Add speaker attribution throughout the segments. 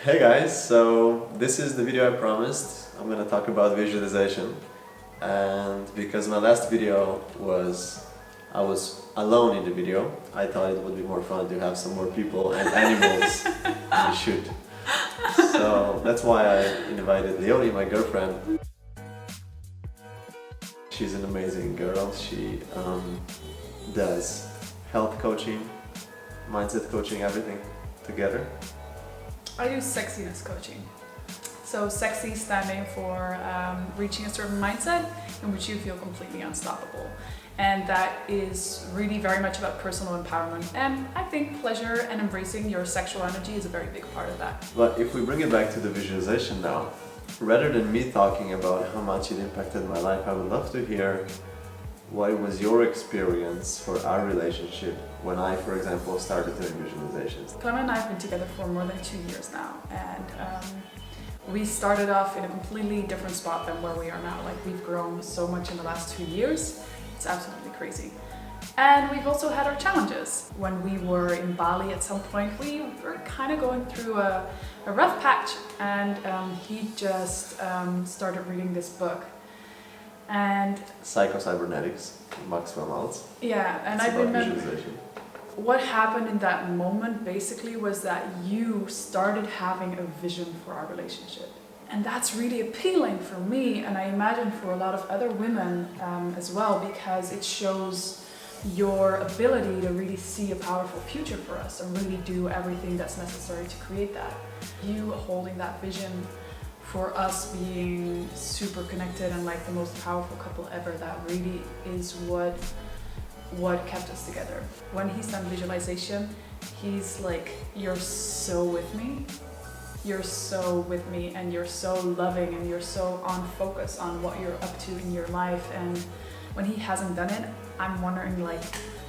Speaker 1: Hey guys, so this is the video I promised. I'm gonna talk about visualization, and because my last video I was alone in the video, I thought it would be more fun to have some more people and animals in the shoot. So that's why I invited Leonie, my girlfriend. She's an amazing girl. She does health coaching, mindset coaching, everything together.
Speaker 2: I do sexiness coaching. So sexy standing for reaching a certain mindset in which you feel completely unstoppable. And that is really very much about personal empowerment. And I think pleasure and embracing your sexual energy is a very big part of that.
Speaker 1: But if we bring it back to the visualization now, rather than me talking about how much it impacted my life, I would love to hear what was your experience for our relationship when I, for example, started doing visualizations.
Speaker 2: Clement and I have been together for more than 2 years now, and we started off in a completely different spot than where we are now. Like, we've grown so much in the last 2 years, it's absolutely crazy. And we've also had our challenges. When we were in Bali at some point, we were kind of going through a rough patch, and he just started reading this book. And
Speaker 1: Psycho-Cybernetics, Maxwell Maltz.
Speaker 2: yeah, and
Speaker 1: It's
Speaker 2: I
Speaker 1: about
Speaker 2: remember
Speaker 1: visualization.
Speaker 2: what happened in that moment basically was that you started having a vision for our relationship. And that's really appealing for me, and I imagine for a lot of other women as well, because it shows your ability to really see a powerful future for us and really do everything that's necessary to create that. You holding that vision for us being super connected and like the most powerful couple ever, that really is what kept us together. When he's done visualization, he's like, you're so with me, and you're so loving, and you're so on focus on what you're up to in your life. And when he hasn't done it, I'm wondering, like,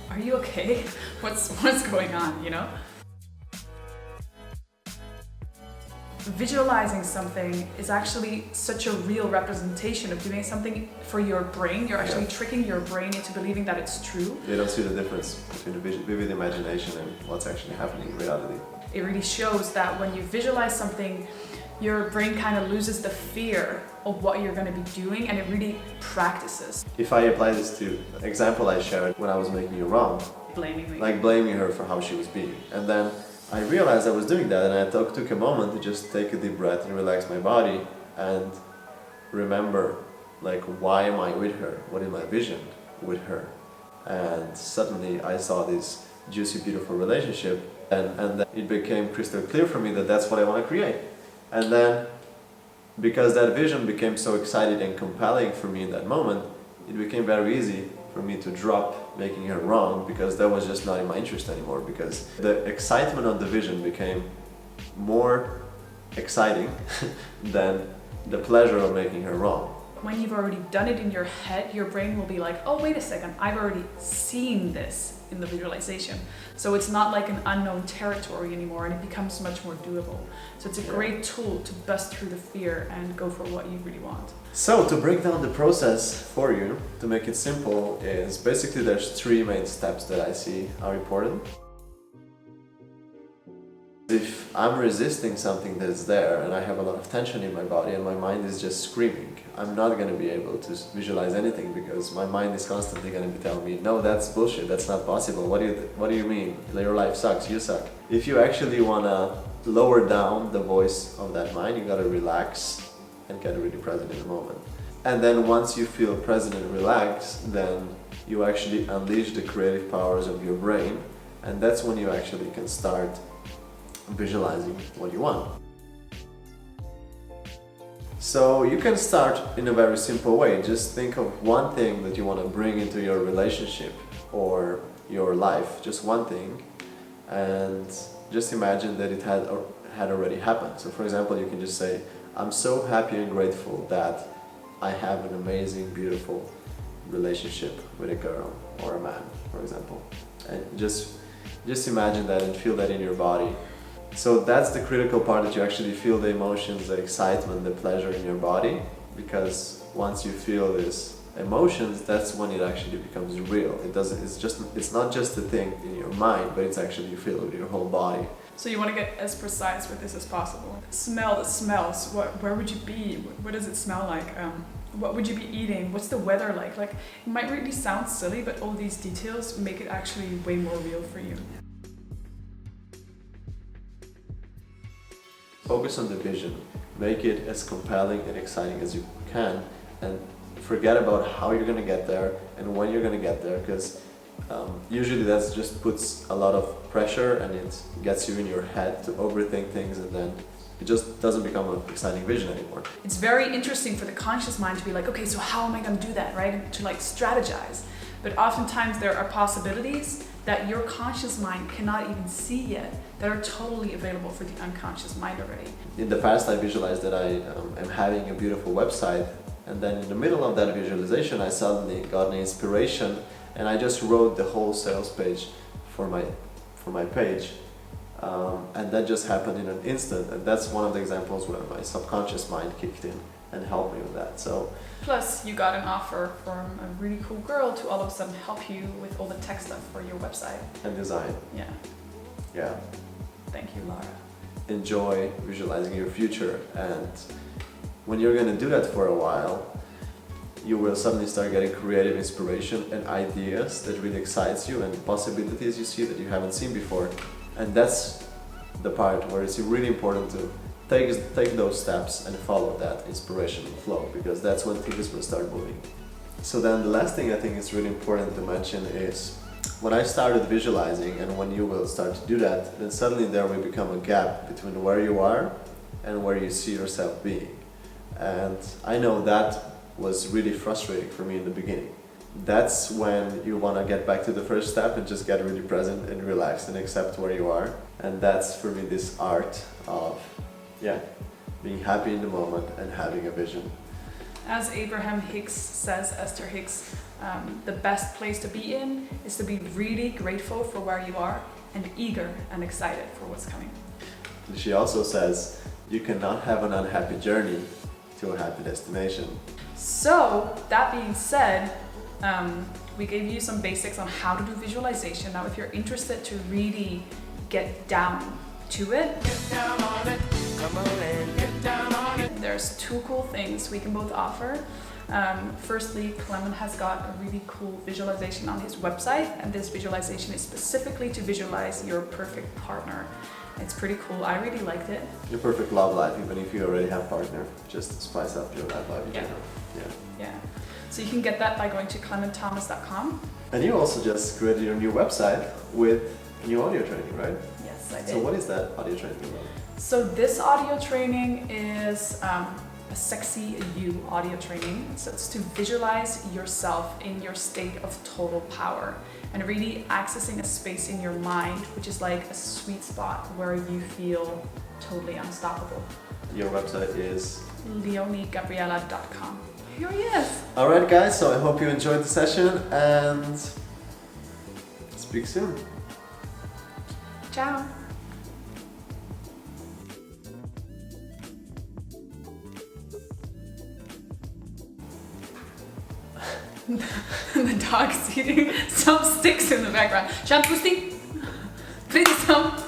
Speaker 2: are you okay? What's going on, you know? Visualizing something is actually such a real representation of doing something for your brain. You're actually tricking your brain into believing that it's true.
Speaker 1: They don't see the difference between the vivid imagination and what's actually happening in reality.
Speaker 2: It really shows that when you visualize something, your brain kind of loses the fear of what you're going to be doing, and it really practices.
Speaker 1: If I apply this to the example I shared when I was making you wrong,
Speaker 2: Blaming me.
Speaker 1: like blaming her for how she was being, and then I realized I was doing that, and I took a moment to just take a deep breath and relax my body and remember, like, why am I with her? What is my vision with her? And suddenly I saw this juicy, beautiful relationship, and then it became crystal clear for me that that's what I want to create. And then, because that vision became so exciting and compelling for me in that moment, it became very easy for me to drop making her wrong, because that was just not in my interest anymore, because the excitement of the vision became more exciting than the pleasure of making her wrong.
Speaker 2: When you've already done it in your head, your brain will be like, oh, wait a second, I've already seen this in the visualization. So it's not like an unknown territory anymore, and it becomes much more doable. So it's a great tool to bust through the fear and go for what you really want.
Speaker 1: So to break down the process for you, to make it simple, is basically there's 3 main steps that I see are important. If I'm resisting something that's there and I have a lot of tension in my body and my mind is just screaming, I'm not going to be able to visualize anything, because my mind is constantly going to be telling me, no, that's bullshit, that's not possible, what do you mean, your life sucks, you suck. If you actually want to lower down the voice of that mind, you got to relax and get really present in the moment. And then once you feel present and relaxed, then you actually unleash the creative powers of your brain, and that's when you actually can start visualizing what you want. So you can start in a very simple way. Just think of one thing that you want to bring into your relationship or your life, just one thing, and just imagine that it had already happened. So for example, you can just say, I'm so happy and grateful that I have an amazing, beautiful relationship with a girl or a man, for example. And just imagine that and feel that in your body. So that's the critical part, that you actually feel the emotions, the excitement, the pleasure in your body, because once you feel these emotions, that's when it actually becomes real. It's not just a thing in your mind, but it's actually you feel it with your whole body.
Speaker 2: So you want to get as precise with this as possible. Smell the smells. Where would you be? What does it smell like? What would you be eating? What's the weather like? Like, it might really sound silly, but all these details make it actually way more real for you.
Speaker 1: Focus on the vision. Make it as compelling and exciting as you can, and forget about how you're gonna get there and when you're gonna get there, because usually that just puts a lot of pressure and it gets you in your head to overthink things, and then it just doesn't become an exciting vision anymore.
Speaker 2: It's very interesting for the conscious mind to be like, okay, so how am I going to do that, right? And to like strategize. But oftentimes there are possibilities that your conscious mind cannot even see yet that are totally available for the unconscious mind already.
Speaker 1: In the past, I visualized that I am having a beautiful website, and then in the middle of that visualization, I suddenly got an inspiration, and I just wrote the whole sales page for my page. And that just happened in an instant, and that's one of the examples where my subconscious mind kicked in and helped me with that. So,
Speaker 2: plus you got an offer from a really cool girl to all of a sudden help you with all the tech stuff for your website.
Speaker 1: And design. Yeah.
Speaker 2: Thank you, Lara.
Speaker 1: Enjoy visualizing your future, and when you're going to do that for a while, you will suddenly start getting creative inspiration and ideas that really excites you, and possibilities you see that you haven't seen before. And that's the part where it's really important to take those steps and follow that inspirational flow, because that's when things will start moving. So then the last thing I think is really important to mention is, when I started visualizing and when you will start to do that, then suddenly there will become a gap between where you are and where you see yourself being. And I know that was really frustrating for me in the beginning. That's when you want to get back to the first step and just get really present and relaxed and accept where you are. And that's for me this art of being happy in the moment and having a vision.
Speaker 2: As Abraham Hicks says, Esther Hicks, the best place to be in is to be really grateful for where you are and eager and excited for what's coming.
Speaker 1: She also says, you cannot have an unhappy journey to a happy destination.
Speaker 2: So, that being said, we gave you some basics on how to do visualization. Now, if you're interested to really get down to it, there's two cool things we can both offer. Firstly, Clement has got a really cool visualization on his website, and this visualization is specifically to visualize your perfect partner. It's pretty cool. I really liked it.
Speaker 1: Your perfect love life, even if you already have a partner, just spice up your love life.
Speaker 2: Yeah. So you can get that by going to clementthomas.com.
Speaker 1: And you also just created your new website with new audio training, right?
Speaker 2: Yes, I did.
Speaker 1: So what is that audio training about?
Speaker 2: So this audio training is a sexy you audio training. So it's to visualize yourself in your state of total power and really accessing a space in your mind, which is like a sweet spot where you feel totally unstoppable.
Speaker 1: Your website is?
Speaker 2: leoniegabriella.com. Here he is.
Speaker 1: Alright guys, so I hope you enjoyed the session and speak soon.
Speaker 2: Ciao. The dog's eating some sticks in the background. Shantusti, please some.